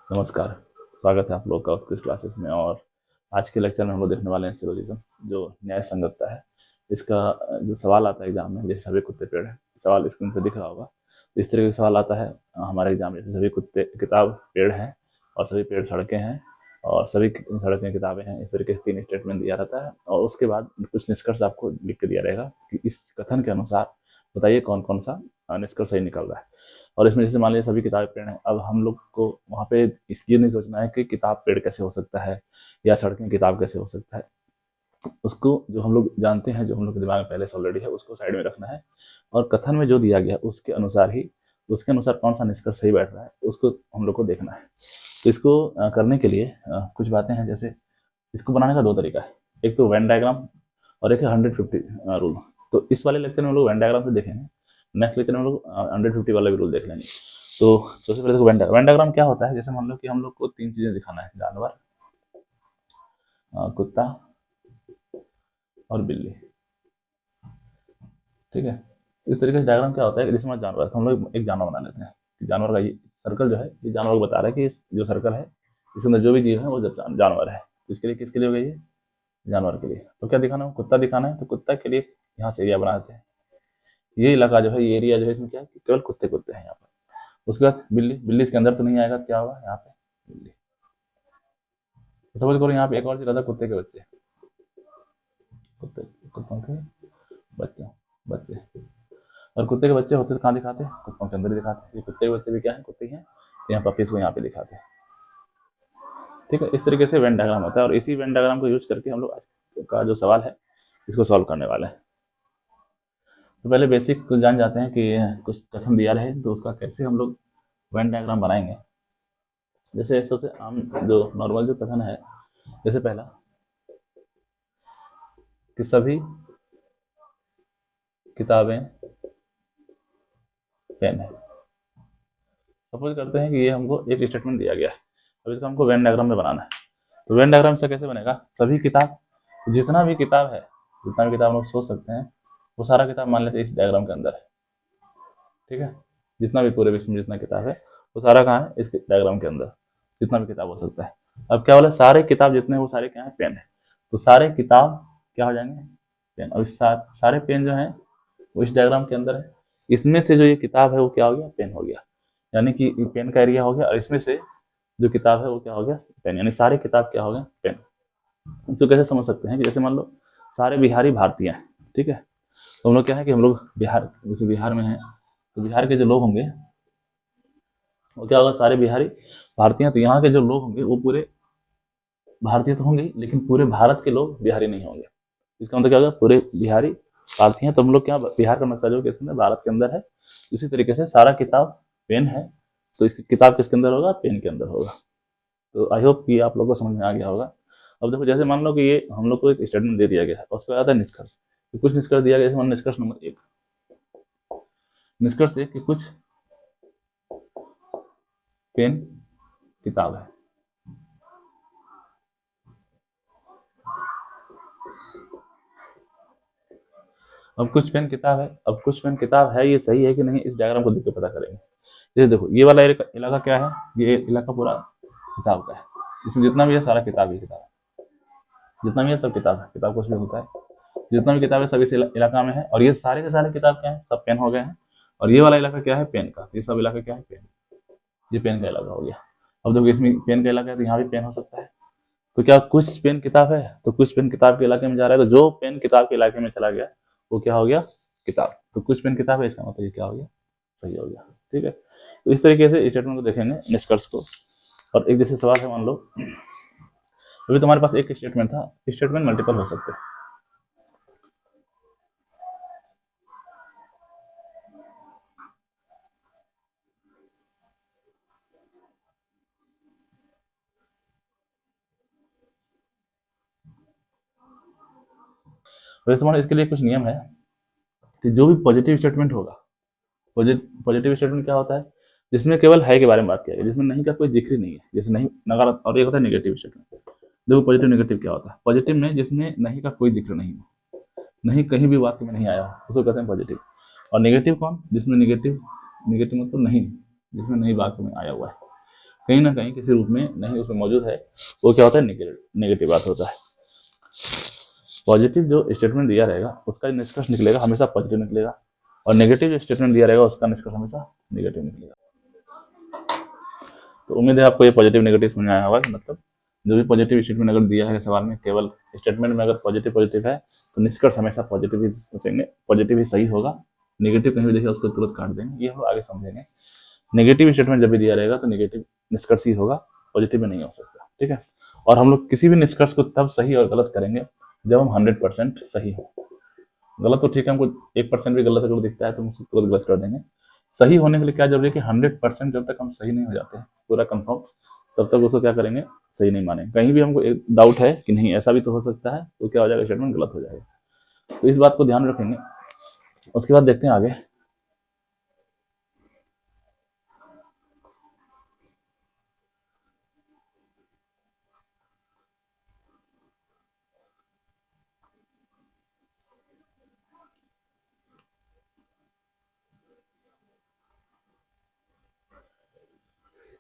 नमस्कार। स्वागत है आप लोग का उत्कृष्ट क्लासेस में। और आज के लेक्चर में हम लोग देखने वाले हैं सिलोजिज्म, जो न्याय संगतता है। इसका जो सवाल आता है एग्जाम में, जैसे सभी कुत्ते पेड़ है, सवाल स्क्रीन पे दिख रहा होगा। तो इस तरह का सवाल आता है हमारे एग्जाम में, जैसे सभी कुत्ते किताब पेड़ हैं और सभी पेड़ सड़कें हैं और सभी सड़कें किताबें हैं। इस तरीके से 3 स्टेटमेंट दिया रहता है और उसके बाद कुछ निष्कर्ष आपको लिख के दिया रहेगा कि इस कथन के अनुसार बताइए कौन कौन सा निष्कर्ष सही निकल रहा है। और इसमें जैसे मान लीजिए सभी किताबें पेड़ हैं, अब हम लोग को वहाँ पे ये नहीं सोचना है कि किताब पेड़ कैसे हो सकता है या सड़कें किताब कैसे हो सकता है। उसको जो हम लोग जानते हैं, जो हम लोग के दिमाग में पहले से ऑलरेडी है, उसको साइड में रखना है और कथन में जो दिया गया उसके अनुसार ही, उसके अनुसार कौन सा निष्कर्ष सही बैठ रहा है उसको हम लोग को देखना है। तो इसको करने के लिए कुछ बातें हैं। जैसे इसको बनाने का 2 तरीका है, एक तो वेन डायग्राम और एक है 150 रूल। तो इस वाले लेक्चर में हम लोग वेन डायग्राम से देखेंगे, नेक्स्ट लेक्चर में हम लोग 150 वाला भी रूल देख लेंगे। तो सबसे पहले देखो वेन डायग्राम क्या होता है। जैसे मान लो कि हम लोग को 3 चीजें दिखाना है, जानवर, कुत्ता और बिल्ली। ठीक है, इस तरीके से डायग्राम क्या होता है, जैसे हमारा जानवर है तो हम लोग एक जानवर बना लेते हैं कि जानवर का ये सर्कल जो है, ये जानवर को बता रहा है कि इस जो सर्कल है इसके अंदर जो भी जीव है वो जानवर है। इसके लिए किसके लिए हो गई ये, जानवर के लिए। तो क्या दिखाना है, कुत्ता दिखाना है, तो कुत्ता के लिए यहाँ से एरिया बनाते हैं। ये इलाका जो है, ये एरिया जो है, इसमें क्या है कि केवल कुत्ते कुत्ते हैं यहाँ पर। उसके बाद बिल्ली, बिल्ली इसके अंदर तो नहीं आएगा, क्या होगा यहाँ पे बिल्ली। तो सपोज करो यहाँ पे एक और चीज आता है, कुत्ते के बच्चे, कुत्ते कुत्तों के बच्चे बच्चे। और कुत्ते के बच्चे होते तो कहाँ दिखाते हैं, कुत्तों के अंदर ही दिखाते हैं। ये कुत्ते के बच्चे भी क्या है, कुत्ते ही हैं, तो यहाँ पपीज को यहाँ पे दिखाते हैं। ठीक है, इस तरीके से वेन डायग्राम होता है और इसी वेन डायग्राम को यूज करके हम लोग आज का जो सवाल है इसको सॉल्व करने वाले हैं। तो पहले बेसिक कुछ जान जाते हैं कि कुछ कथन दिया रहे तो उसका कैसे हम लोग वेन डायग्राम बनाएंगे। जैसे सबसे आम जो नॉर्मल जो कथन है, जैसे पहला कि सभी किताबें पेन है। सपोज करते हैं कि ये हमको एक स्टेटमेंट दिया गया है, अब इसका हमको वेन डायग्राम में बनाना है। तो वेन डायग्राम से कैसे बनेगा, सभी किताब, जितना भी किताब है, जितना भी किताब हम लोग सोच सकते हैं वो सारा किताब मान लेते हैं इस डायग्राम के अंदर है। ठीक है, जितना भी पूरे विश्व में जितना किताब है वो सारा कहाँ है, इस डायग्राम के अंदर, जितना भी किताब हो सकता है। अब क्या बोला, सारे किताब जितने वो सारे क्या है, पेन है। तो सारे किताब क्या हो जाएंगे, पेन। और इस सारे पेन जो है वो इस डायग्राम के अंदर है। इसमें से जो ये किताब है वो क्या हो गया, पेन हो गया। यानी कि पेन का एरिया हो गया और इसमें से जो किताब है वो क्या हो गया, पेन। यानी सारे किताब क्या हो गए, पेन। इसको कैसे समझ सकते हैं कि जैसे मान लो सारे बिहारी भारतीय हैं। ठीक है, तो हम लोग क्या है कि हम लोग बिहार, जैसे बिहार में है तो बिहार के जो लोग होंगे वो क्या होगा, सारे बिहारी भारतीय हैं। तो यहाँ के जो लोग होंगे वो पूरे भारतीय तो होंगे लेकिन पूरे भारत के लोग बिहारी नहीं होंगे। इसका मतलब क्या होगा, पूरे बिहारी भारतीय हैं। तो हम लोग क्या, बिहार का नक्शा जो किसके अंदर, भारत के अंदर है। इसी तरीके से सारा किताब पेन है, तो इसकी किताब किसके अंदर होगा, पेन के अंदर होगा। तो आई होप कि आप लोगों को समझ में आ गया होगा। अब देखो, जैसे मान लो कि ये हम लोग को एक स्टेटमेंट दे दिया गया है और उसके बाद आता है निष्कर्ष। तो कुछ निष्कर्ष दिया गया, जैसे मान निष्कर्ष नंबर 1, निष्कर्ष 1 कि कुछ पेन किताब है। अब कुछ पेन किताब है, अब कुछ पेन किताब है, ये सही है कि नहीं, इस डायग्राम को देख के पता करेंगे। जैसे देखो ये वाला इलाका क्या है, ये इलाका पूरा किताब का है। इसमें जितना भी है सारा किताब ही किताब है, जितना भी है सब किताब है, किताब कुछ भी होता है। जितना भी किताब है सब इस इलाका में है और ये सारे के सारे किताब क्या है, सब पेन हो गए हैं। और ये वाला इलाका क्या है, पेन का। ये सब इलाका क्या है, पेन। ये पेन का इलाका हो गया। अब देखो इसमें पेन का इलाका है तो यहाँ भी पेन हो सकता है। तो क्या कुछ पेन किताब है, तो कुछ पेन किताब के इलाके में जा रहा है, तो जो पेन किताब के इलाके में चला गया वो क्या हो गया, किताब। तो कुछ पेन किताब है, इसका मतलब ये क्या हो गया, सही हो गया। ठीक है, तो इस तरीके से स्टेटमेंट को देखेंगे, निष्कर्ष को। और एक जैसे सवाल है, मान लो अभी तुम्हारे पास एक स्टेटमेंट था, स्टेटमेंट मल्टीपल हो सकते हैं। वैसे मान इसके लिए कुछ नियम है कि जो भी पॉजिटिव स्टेटमेंट होगा, पॉजिटिव स्टेटमेंट क्या होता है, जिसमें केवल है के बारे में बात किया गया, जिसमें नहीं का कोई जिक्र ही नहीं है। जैसे नहीं, नकारात्मक। और एक होता है नेगेटिव स्टेटमेंट। देखो पॉजिटिव नेगेटिव क्या होता है, पॉजिटिव में जिसमें नहीं का कोई जिक्र नहीं हो, नहीं कहीं भी वाक्य में नहीं आया हो, उसको कहते हैं पॉजिटिव। और नेगेटिव कौन, जिसमें नेगेटिव, नेगेटिव मतलब नहीं, जिसमें नहीं वाक्य में आया हुआ है। कहीं ना कहीं किसी रूप में नहीं उसमें मौजूद है, वो क्या होता है, नेगेटिव बात होता है। पॉजिटिव जो स्टेटमेंट दिया रहेगा उसका निष्कर्ष निकलेगा हमेशा पॉजिटिव निकलेगा, और नेगेटिव जो स्टेटमेंट दिया रहेगा उसका निष्कर्ष हमेशा नेगेटिव निकलेगा। तो उम्मीद है आपको ये पॉजिटिव नेगेटिव समझ आया होगा कि मतलब जो भी पॉजिटिव स्टेटमेंट अगर दिया है सवाल में, केवल स्टेटमेंट में अगर पॉजिटिव पॉजिटिव है तो निष्कर्ष हमेशा पॉजिटिव ही सोचेंगे, पॉजिटिव ही सही होगा। नेगेटिव कहीं भी देखिए उसको तुरंत काट देंगे, ये हम आगे समझेंगे। नेगेटिव स्टेटमेंट जब भी दिया रहेगा तो नेगेटिव निष्कर्ष ही होगा, पॉजिटिव में नहीं हो सकता, ठीक है। और हम लोग किसी भी निष्कर्ष को तब सही और गलत करेंगे जब हम 100% सही हो। गलत तो ठीक है, हमको 1% भी गलत अगर दिखता है तो हम उसको तुरंत गलत कर देंगे। सही होने के लिए क्या जरूरी है कि 100% जब तक हम सही नहीं हो जाते हैं पूरा कंफर्म, तब तक उसको क्या करेंगे, सही नहीं मानेंगे। कहीं भी हमको एक डाउट है कि नहीं ऐसा भी तो हो सकता है, तो क्या हो जाएगा, स्टेटमेंट गलत हो जाएगा। तो इस बात को ध्यान रखेंगे। उसके बाद देखते हैं आगे।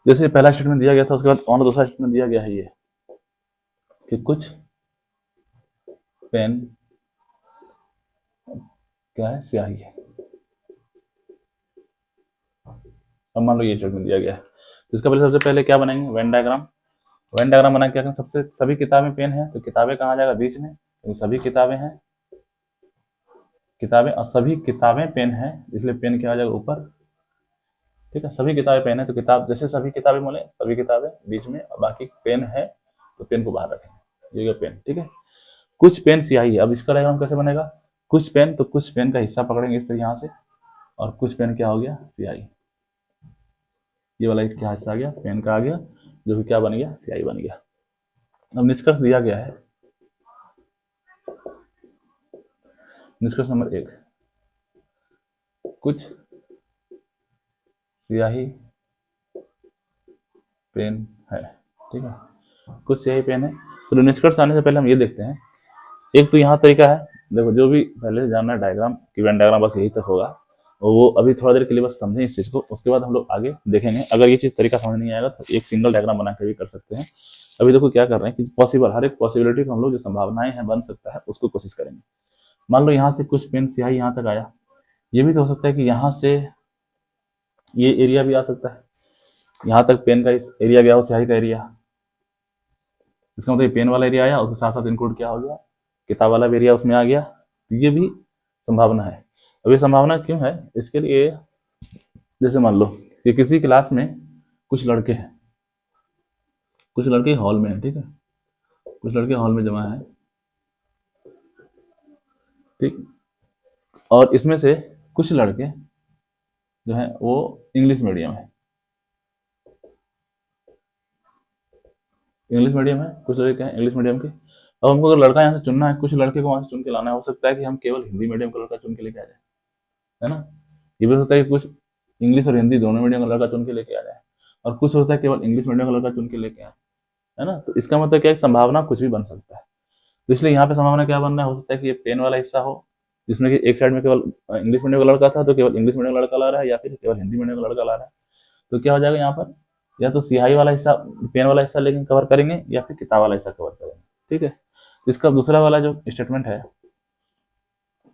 जैसे पहला स्टेटमेंट दिया गया था, उसके बाद और दूसरा स्टेटमेंट दिया गया है ये कि कुछ पेन क्या है, स्याही है। अब मान लो ये स्टेटमेंट दिया गया है, तो इसका पहले सबसे पहले क्या बनाएंगे, वेन डायग्राम। वेन डायग्राम बना क्या करें, सबसे सभी किताबें पेन है तो किताबें कहाँ आ जाएगा, बीच में, तो सभी किताबें हैं, किताबें और सभी किताबें पेन है, इसलिए पेन क्या आ जाएगा, ऊपर, ठीक है। सभी किताबें पेन है तो किताब, जैसे सभी किताबें बोले सभी किताबें बीच में, और बाकी पेन है तो पेन को बाहर रखेंगे, ये पेन, ठीक है। कुछ पेन स्याही है, अब इसका डायग्राम कैसे बनेगा, कुछ पेन, तो कुछ पेन का हिस्सा पकड़ेंगे इस तरह यहाँ से, और कुछ पेन क्या हो गया, स्याही। ये वाला क्या हिस्सा आ गया, पेन का आ गया, जो कि क्या बन गया, स्याही बन गया। अब निष्कर्ष दिया गया है, निष्कर्ष नंबर 1, कुछ स्याही पेन है, ठीक है, कुछ स्याही पेन है। तो निष्कर्ष आने से पहले हम ये देखते हैं, एक तो यहाँ तरीका है, देखो जो भी पहले से जानना है डायग्राम की, वेन डायग्राम बस यही तक होगा, और वो अभी थोड़ा देर के लिए बस समझें इस चीज़ को, उसके बाद हम लोग आगे देखेंगे। अगर ये चीज़ तरीका समझ नहीं आएगा तो एक सिंगल डायग्राम बना के भी कर सकते हैं। अभी देखो क्या कर रहे हैं कि पॉसिबल, हर एक पॉसिबिलिटी को हम लोग जो संभावनाएं हैं बन सकता है उसको कोशिश करेंगे। मान लो यहाँ से कुछ पेन स्याही यहाँ तक आया, ये भी तो हो सकता है कि यहाँ से ये एरिया भी आ सकता है, यहाँ तक पेन का एरिया गया हो, स्याही का एरिया, इसका मतलब पेन वाला एरिया आया, उसके साथ साथ इंक्लूड क्या हो गया, किताब वाला भी एरिया उसमें आ गया, तो ये भी संभावना है। अब ये संभावना क्यों है, इसके लिए जैसे मान लो कि किसी क्लास में कुछ लड़के हैं, कुछ लड़के हॉल में हैं, ठीक है, कुछ लड़के हॉल में जमा है, ठीक, और इसमें से कुछ लड़के जो है वो इंग्लिश मीडियम है, इंग्लिश मीडियम है, कुछ लड़के हैं इंग्लिश मीडियम के। अब हमको अगर लड़का यहाँ से चुनना है, कुछ लड़के को वहां से चुन के लाना है, हो सकता है कि हम केवल हिंदी मीडियम का लड़का चुन के लेके आ जाए, है ना। ये भी हो सकता है कि कुछ इंग्लिश और हिंदी दोनों मीडियम का लड़का चुन के लेके आ जाए, और कुछ होता है केवल इंग्लिश मीडियम का लड़का चुन के लेके आए, है ना। तो इसका मतलब क्या है, संभावना कुछ भी बन सकता है। तो इसलिए यहाँ पे संभावना क्या बनना है, हो सकता है कि ये पेन वाला हिस्सा हो, जिसमें कि एक साइड में केवल इंग्लिश मीडियम का लड़का था तो केवल इंग्लिश मीडियम का लड़का ला रहा है, या फिर केवल हिंदी मीडियम का लड़का ला रहा है। तो क्या हो जाएगा यहाँ पर, या तो स्याही वाला हिस्सा, पेन वाला हिस्सा लेकिन कवर करेंगे, या फिर किताब वाला हिस्सा कवर करेंगे, ठीक है। इसका दूसरा वाला जो स्टेटमेंट है,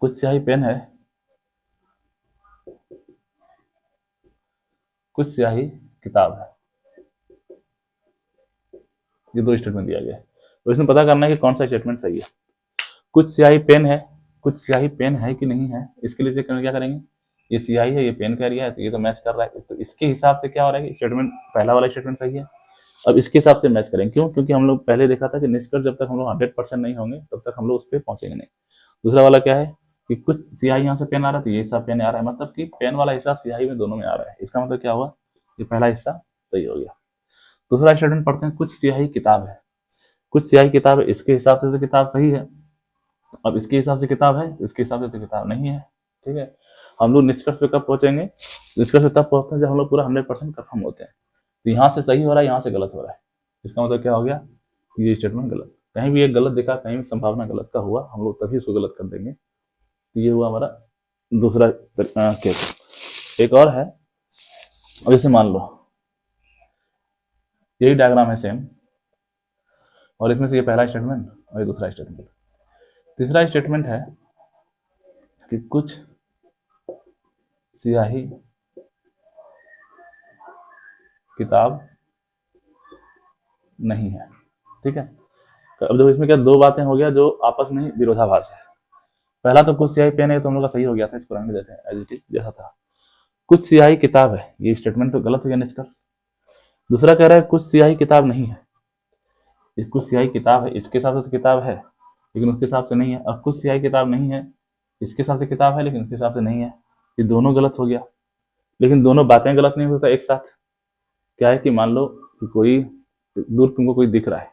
कुछ स्याही पेन है, कुछ स्याही किताब है, ये दो स्टेटमेंट दिया गया है। तो इसमें पता करना है कि कौन सा स्टेटमेंट सही है। कुछ स्याही पेन है, कुछ स्याही पेन है कि नहीं है, इसके लिए चेक करना क्या करेंगे, ये स्याही है, ये पेन का एरिया है, तो ये तो मैच कर रहा है, तो इसके हिसाब से क्या हो रहा है कि स्टेटमेंट, पहला वाला स्टेटमेंट सही है। अब इसके हिसाब से मैच करेंगे, क्यों, क्योंकि हम लोग पहले देखा था कि निष्कर्ष जब तक हम लोग 100% नहीं होंगे तब तक हम लोग उस पर पहुंचेंगे नहीं। दूसरा वाला क्या है कि कुछ स्याही यहाँ से पेन आ रहा है, तो ये हिस्सा पेन आ रहा है, मतलब कि पेन वाला हिस्सा स्याही में दोनों में आ रहा है, इसका मतलब क्या हुआ, ये पहला हिस्सा सही हो गया। दूसरा स्टेटमेंट पढ़ते हैं, कुछ स्याही किताब है, कुछ स्याही किताब है, इसके हिसाब से तो किताब सही है। अब इसके हिसाब से किताब है, इसके हिसाब से तो किताब नहीं है, ठीक है। हम लोग निष्कर्ष पे कब पहुंचेंगे, निष्कर्ष पे तब पहुंचते हैं जब हम लोग पूरा 100% कंफर्म होते हैं। तो यहाँ से सही हो रहा है, यहाँ से गलत हो रहा है, इसका मतलब क्या हो गया, ये स्टेटमेंट गलत, कहीं भी एक गलत दिखा, कहीं भी संभावना गलत का हुआ, हम लोग तभी उसको गलत कर देंगे। तो ये हुआ हमारा दूसरा केस। एक और है, अब जैसे मान लो यही डायग्राम है सेम, और इसमें से ये पहला स्टेटमेंट और ये दूसरा स्टेटमेंट। तीसरा स्टेटमेंट है कि कुछ स्याही किताब नहीं है। ठीक है, अब देखो इसमें क्या दो बातें हो गया जो आपस में विरोधाभास है। पहला तो कुछ स्याही पेन है, तो हम लोग का सही हो गया था, इस पुराने में देते हैं एज इट इज जैसा था। कुछ स्याही किताब है, ये स्टेटमेंट तो गलत हो गया निष्कर्ष। दूसरा कह रहा है कुछ स्याही किताब नहीं है, ये कुछ स्याही किताब है इसके हिसाब से तो किताब है लेकिन उसके हिसाब से नहीं है, और कुछ स्याही किताब नहीं है इसके हिसाब से किताब है लेकिन उसके हिसाब से नहीं है। ये दोनों गलत हो गया, लेकिन दोनों बातें गलत नहीं होता एक साथ। क्या है कि मान लो कि कोई दूर तुमको कोई दिख रहा है,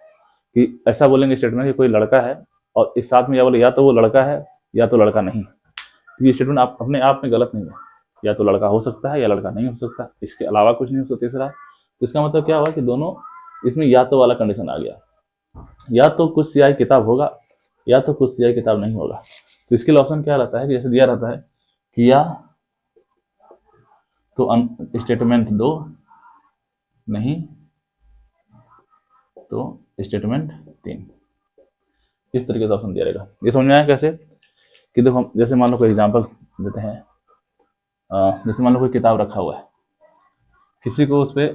कि ऐसा बोलेंगे स्टेटमेंट कि कोई लड़का है, और एक साथ में या बोले या तो वो लड़का है या तो लड़का नहीं है। तो ये स्टेटमेंट आप अपने आप में गलत नहीं है, या तो लड़का हो सकता है या लड़का नहीं हो सकता, इसके अलावा कुछ नहीं हो सकता तीसरा। तो इसका मतलब क्या हुआ कि दोनों इसमें या तो वाला कंडीशन आ गया, या तो कुछ स्याही किताब होगा या तो कुछ स्याही किताब नहीं होगा। तो इसके लिए ऑप्शन क्या रहता है कि जैसे दिया रहता है कि या तो स्टेटमेंट 2 नहीं तो स्टेटमेंट 3, इस तरीके से ऑप्शन दिया रहेगा। ये समझ में आया कैसे कि देखो हम जैसे मान लो कोई एग्जांपल देते हैं, जैसे मान लो कोई किताब रखा हुआ है, किसी को उस पर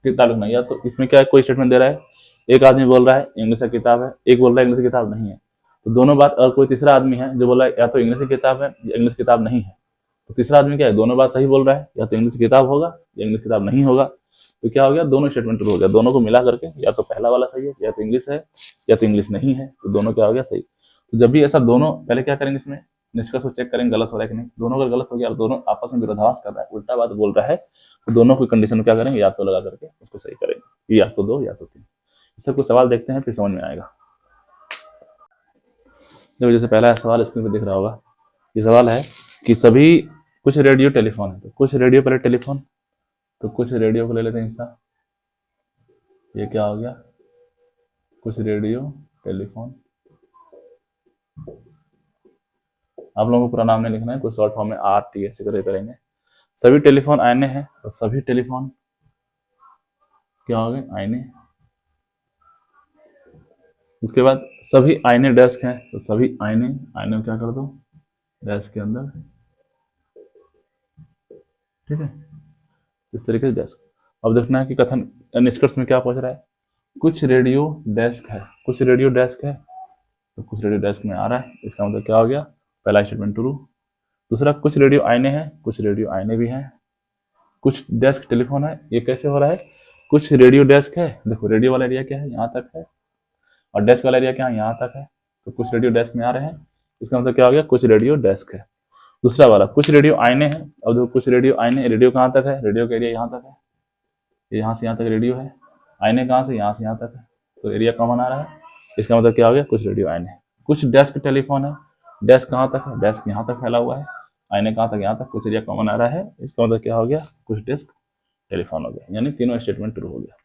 किताब लिखना है, या तो इसमें क्या है कोई स्टेटमेंट दे रहा है, एक आदमी बोल रहा है इंग्लिश की किताब है, एक बोल रहा है इंग्लिश की किताब नहीं है। तो दोनों बात, और कोई तीसरा आदमी है जो बोल रहा है या तो इंग्लिश की किताब है या इंग्लिश किताब नहीं है। तो तीसरा आदमी क्या है, दोनों बात सही बोल रहा है, या तो इंग्लिश किताब होगा या इंग्लिश किताब नहीं होगा। तो क्या हो गया, दोनों स्टेटमेंट ट्रू हो गया, दोनों को मिला करके या तो पहला वाला सही है या तो इंग्लिश है या तो इंग्लिश नहीं है, तो दोनों क्या हो गया सही। तो जब भी ऐसा दोनों, पहले क्या करेंगे इसमें निष्कर्ष को चेक करेंगे गलत हो रहा है कि नहीं। दोनों अगर गलत हो गया और दोनों आपस में विरोधाभास कर रहा है, उल्टा बात बोल रहा है, तो दोनों की कंडीशन में क्या करेंगे, या तो लगा करके उसको सही करेंगे, या तो 2 या तो 3। इससे कुछ सवाल देखते हैं फिर समझ में आएगा। देखो जैसे पहला सवाल स्क्रीन पर दिख रहा होगा, ये सवाल है कि सभी कुछ रेडियो टेलीफोन है, तो कुछ रेडियो पहले टेलीफोन, तो कुछ रेडियो को ले लेते हैं हिस्सा, ये क्या हो गया कुछ रेडियो टेलीफोन। आप लोगों को पूरा नाम नहीं लिखना है, कुछ शॉर्ट फॉर्म में RT ऐसे करके करेंगे। सभी टेलीफोन आईने हैं, तो सभी टेलीफोन क्या हो गए आईने। उसके बाद सभी आईने डेस्क हैं, तो सभी आईने, आईने में क्या कर दो डेस्क के अंदर, ठीक है इस तरीके से डेस्क। अब देखना है कि कथन निष्कर्ष में क्या पहुंच रहा है, कुछ रेडियो डेस्क है, कुछ रेडियो डेस्क है, तो कुछ रेडियो डेस्क में आ रहा है, इसका मतलब क्या हो गया पहला स्टेटमेंट ट्रू। दूसरा कुछ रेडियो आईने हैं, कुछ रेडियो आईने भी हैं, कुछ डेस्क टेलीफोन है, ये कैसे हो रहा है, कुछ रेडियो डेस्क है, देखो रेडियो वाला एरिया क्या है यहाँ तक है, और डेस्क वाला एरिया क्या है यहाँ तक है, तो कुछ रेडियो डेस्क में आ रहे हैं, इसका मतलब क्या हो गया कुछ रेडियो डेस्क है। दूसरा वाला कुछ रेडियो आईने हैं, अब देखो कुछ रेडियो आईने, रेडियो कहाँ तक है, रेडियो का एरिया यहाँ तक है, यहाँ से यहाँ तक रेडियो है, आईने कहाँ से यहाँ तक है, तो एरिया कॉमन आ रहा है, इसका मतलब क्या हो गया कुछ रेडियो आईने। कुछ डेस्क टेलीफोन है, डेस्क कहाँ तक है, डेस्क यहाँ तक फैला हुआ है, आईने कहाँ तक यहाँ तक, कुछ एरिया कॉमन आ रहा है, इसका मतलब क्या हो गया कुछ डेस्क टेलीफोन हो गया, यानी तीनों स्टेटमेंट ट्रू हो गया।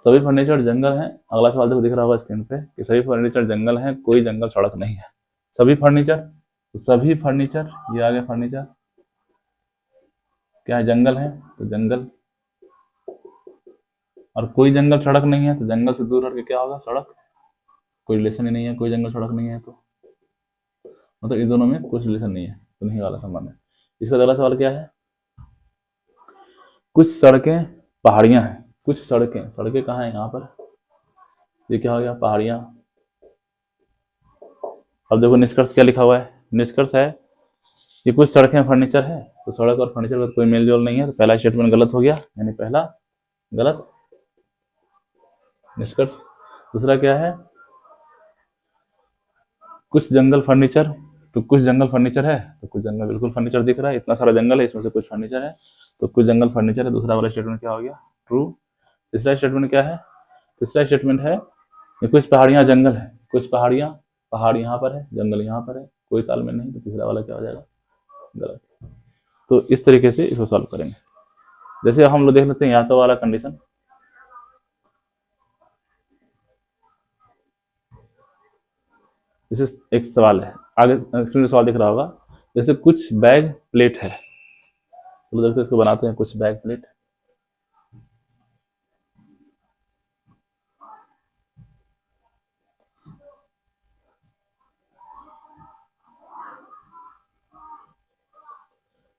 सभी फर्नीचर जंगल हैं, अगला सवाल देखो दिख रहा होगा स्क्रीन पे कि सभी फर्नीचर जंगल हैं, कोई जंगल सड़क नहीं है। सभी फर्नीचर, तो सभी फर्नीचर, ये आ गया फर्नीचर, क्या है जंगल है तो जंगल, और कोई जंगल सड़क नहीं है, तो जंगल से दूर हटके क्या होगा सड़क, कोई रिलेशन ही नहीं है, कोई जंगल सड़क नहीं है, तो मतलब इन दोनों में कुछ रिलेशन नहीं है, तो नहीं वाला संबंध है। इसका अगला सवाल क्या है, कुछ सड़कें पहाड़ियां हैं, कुछ सड़कें, सड़कें कहाँ है यहाँ पर, ये क्या हो गया पहाड़ियां। अब देखो निष्कर्ष क्या लिखा हुआ है, निष्कर्ष है कि कुछ सड़कें फर्नीचर है, तो सड़क और फर्नीचर का कोई मेल जोल नहीं है, तो पहला स्टेटमेंट गलत हो गया, यानी पहला गलत निष्कर्ष। दूसरा क्या है, कुछ जंगल फर्नीचर, तो कुछ जंगल फर्नीचर है, तो कुछ जंगल बिल्कुल फर्नीचर दिख रहा है, इतना सारा जंगल है इसमें से कुछ फर्नीचर है, तो कुछ जंगल फर्नीचर है, दूसरा वाला स्टेटमेंट क्या हो गया ट्रू। तीसरा स्टेटमेंट क्या है, तीसरा स्टेटमेंट है कि कुछ पहाड़ियां जंगल है, कुछ पहाड़ियां, पहाड़ यहाँ पर है जंगल यहाँ पर है, कोई तालमेल नहीं, तो तीसरा वाला क्या हो जाएगा गलत। तो इस तरीके से इसको सॉल्व करेंगे। जैसे हम लोग देख लेते हैं या तो वाला कंडीशन, जैसे एक सवाल है आगे स्क्रीन में सवाल दिख रहा होगा, जैसे कुछ बैग प्लेट है, तो देखते इसको बनाते हैं कुछ बैग प्लेट,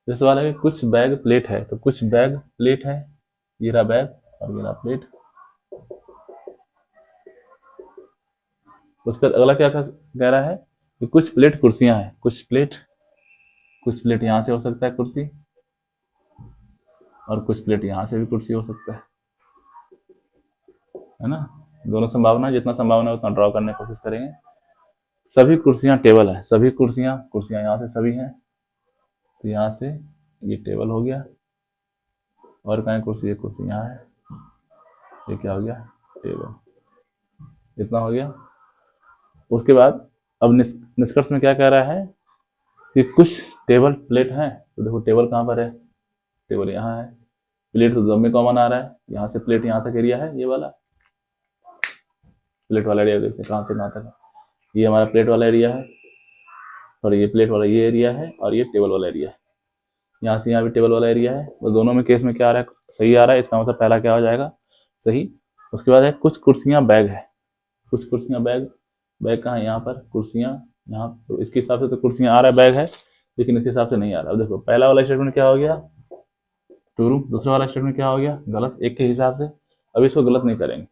जैसे सवाल है कि कुछ बैग प्लेट है, तो कुछ बैग प्लेट है, ये रहा बैग और ये रहा प्लेट। उसका अगला क्या कह रहा है कि कुछ प्लेट कुर्सियां हैं, कुछ प्लेट यहां से हो सकता है कुर्सी, और कुछ प्लेट यहां से भी कुर्सी हो सकता है ना। दोनों संभावना, जितना संभावना है उतना ड्रॉ करने की कोशिश करेंगे। सभी कुर्सियां टेबल है, सभी कुर्सियां यहां से सभी हैं, तो यहां से ये टेबल हो गया, और कहीं कुर्सी, ये कुर्सी यहाँ है, ये क्या हो गया टेबल, इतना हो गया। उसके बाद अब निष्कर्ष में क्या कह रहा है कि कुछ टेबल प्लेट हैं, तो देखो टेबल कहाँ पर है, टेबल यहाँ है, प्लेट तो दोनों में कॉमन आ रहा है, यहाँ से प्लेट यहाँ तक एरिया है, ये वाला प्लेट वाला एरिया देखते हैं कहाँ से कहाँ तक है, ये हमारा प्लेट वाला एरिया है, और ये प्लेट वाला ये एरिया है, और ये टेबल वाला एरिया है, यहाँ से यहाँ भी टेबल वाला एरिया है। तो दोनों में केस में क्या आ रहा है, सही आ रहा है, इसका मतलब पहला क्या हो जाएगा, सही। उसके बाद है कुछ कुर्सियां बैग है, कुछ कुर्सियां बैग, बैग कहाँ है, यहाँ पर कुर्सियां यहाँ, तो इसके हिसाब से तो कुर्सियां आ रहा है बैग है, लेकिन इसके हिसाब से नहीं आ रहा। अब देखो पहला वाला स्टेटमेंट क्या हो गया ट्रू, दूसरा वाला स्टेटमेंट क्या हो गया गलत, एक के हिसाब से। अब इसको गलत नहीं करेंगे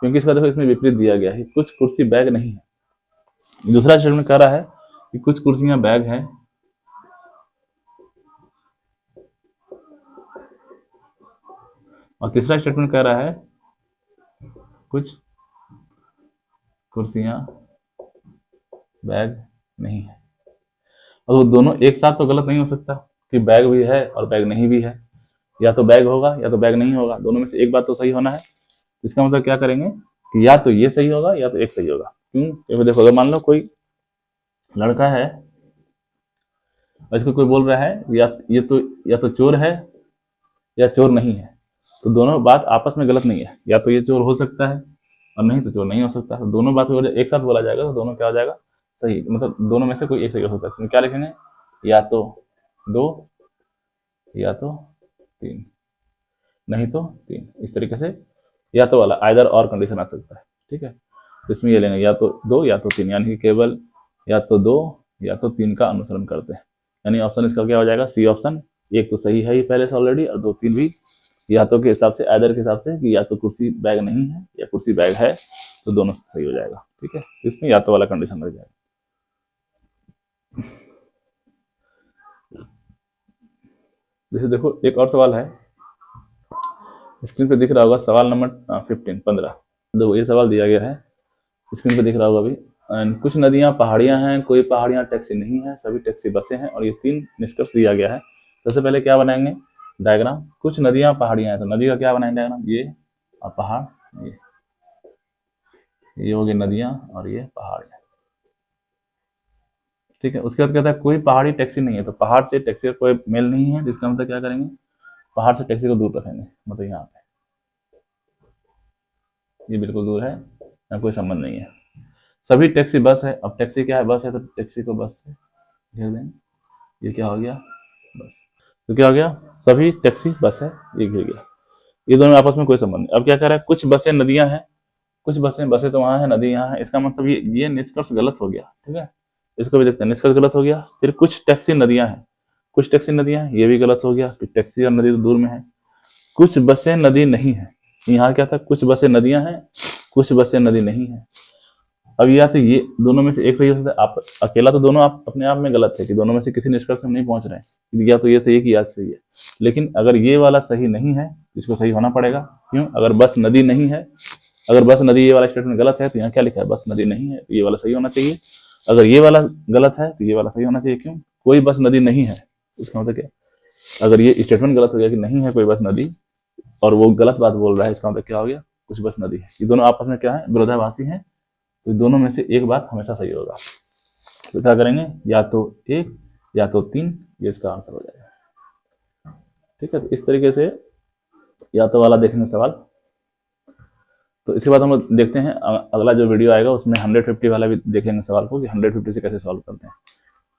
क्योंकि इसका देखो इसमें विपरीत दिया गया है, कुछ कुर्सी बैग नहीं है। दूसरा स्टेटमेंट कह रहा है कि कुछ कुर्सियां बैग है, और तीसरा स्टेटमेंट कह रहा है कुछ कुर्सियां बैग नहीं है। अब वो दोनों एक साथ तो गलत नहीं हो सकता कि बैग भी है और बैग नहीं भी है, या तो बैग होगा या तो बैग नहीं होगा, दोनों में से एक बात तो सही होना है। इसका मतलब क्या करेंगे कि या तो ये सही होगा या तो एक सही होगा। क्यों, क्योंकि देखो अगर मान लो कोई लड़का है और इसको कोई बोल रहा है या तो चोर है या चोर नहीं है, तो दोनों बात आपस में गलत नहीं है, या तो ये चोर हो सकता है और नहीं तो चोर नहीं हो सकता, तो दोनों बात एक साथ बोला जाएगा तो दोनों क्या हो जाएगा सही, मतलब दोनों में से कोई एक सही हो सकता है। तो क्या लिखेंगे, या तो 2 या तो 3, नहीं तो 3, इस तरीके से या तो वाला आइदर और कंडीशन आ सकता है। ठीक है, तो इसमें ये लेंगे या तो 2 या तो 3, यानी कि केवल या तो 2 या तो 3 का अनुसरण करते हैं, यानी ऑप्शन इसका क्या हो जाएगा सी ऑप्शन। एक तो सही है ही पहले से ऑलरेडी, और 2 3 भी या तो के हिसाब से, आइदर के हिसाब से कि या तो कुर्सी बैग नहीं है या कुर्सी बैग है, तो दोनों सही हो जाएगा। ठीक है, इसमें या तो वाला कंडीशन लग जाएगा। जैसे देखो एक और सवाल है, स्क्रीन पे दिख रहा होगा, सवाल नंबर 15। देखो ये सवाल दिया गया है, स्क्रीन पे दिख रहा होगा अभी। कुछ नदियां पहाड़ियां हैं, कोई पहाड़ियां टैक्सी नहीं है, सभी टैक्सी बसें हैं, और ये 3 निष्कर्ष दिया गया है। सबसे पहले क्या बनाएंगे डायग्राम, कुछ नदियां पहाड़ियां हैं, तो नदी का क्या बनाएंगे डायग्राम, ये और पहाड़, ये हो गई नदियां और ये पहाड़ियां। ठीक है, उसके बाद कहता है कोई पहाड़ी टैक्सी नहीं है, तो पहाड़ से टैक्सी का कोई मेल नहीं है, जिसका मतलब क्या करेंगे पहाड़ से टैक्सी को दूर रखेंगे, मतलब यहाँ पे ये बिल्कुल दूर है, यहाँ कोई संबंध नहीं है। सभी टैक्सी बस है, अब टैक्सी क्या है बस है, तो टैक्सी को बस से घेर देंगे, ये क्या हो गया बस, तो क्या हो गया सभी टैक्सी बस है, ये घिर गया, ये दोनों आपस में कोई संबंध नहीं। अब क्या कह रहा है कुछ बसें नदियां हैं, कुछ बसें तो वहां है, नदी यहाँ है, इसका मतलब ये निष्कर्ष गलत हो गया। ठीक है, इसको भी देखते हैं, निष्कर्ष गलत हो गया। फिर कुछ टैक्सी नदियां हैं, कुछ टैक्सी नदियां हैं, ये भी गलत हो गया, फिर टैक्सी और नदी तो दूर में है। कुछ बसें नदी नहीं है, यहाँ क्या था कुछ बसें नदियां हैं, कुछ बसें नदी नहीं है। अब या तो ये दोनों में से एक सही हो सकता है, आप अकेला तो दोनों आप अपने आप में गलत है कि दोनों में से किसी निष्कर्ष में नहीं पहुंच रहे हैं, या तो ये सही है कि या सही है। लेकिन अगर ये वाला सही नहीं है, इसको सही होना पड़ेगा। क्यों, अगर बस नदी नहीं है, अगर बस नदी ये वाला स्टेटमेंट गलत है, तो यहाँ क्या लिखा है बस नदी नहीं है, तो ये वाला सही होना चाहिए। अगर ये वाला गलत है तो ये वाला सही होना चाहिए। क्यों, कोई बस नदी नहीं है, इसका मतलब क्या, अगर ये स्टेटमेंट गलत हो गया कि नहीं है कोई बस नदी, और वो गलत बात बोल रहा है, इसका मतलब क्या हो गया कुछ बस नदी है। ये दोनों आपस में क्या है विरोधाभासी हैं, तो दोनों में से एक बात हमेशा सही होगा। तो क्या करेंगे या तो 1 या तो 3, ये इसका आंसर हो जाएगा। ठीक है, तो इस तरीके से या तो वाला देखेंगे सवाल। तो इसके बाद हम लोग देखते हैं अगला जो वीडियो आएगा उसमें 150 वाला भी देखेंगे सवाल को कि 150 से कैसे सॉल्व करते हैं।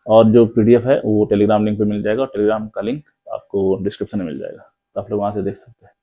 और जो PDF है वो टेलीग्राम लिंक पे मिल जाएगा, और टेलीग्राम का लिंक आपको डिस्क्रिप्शन में मिल जाएगा, तो आप लोग वहाँ से देख सकते हैं।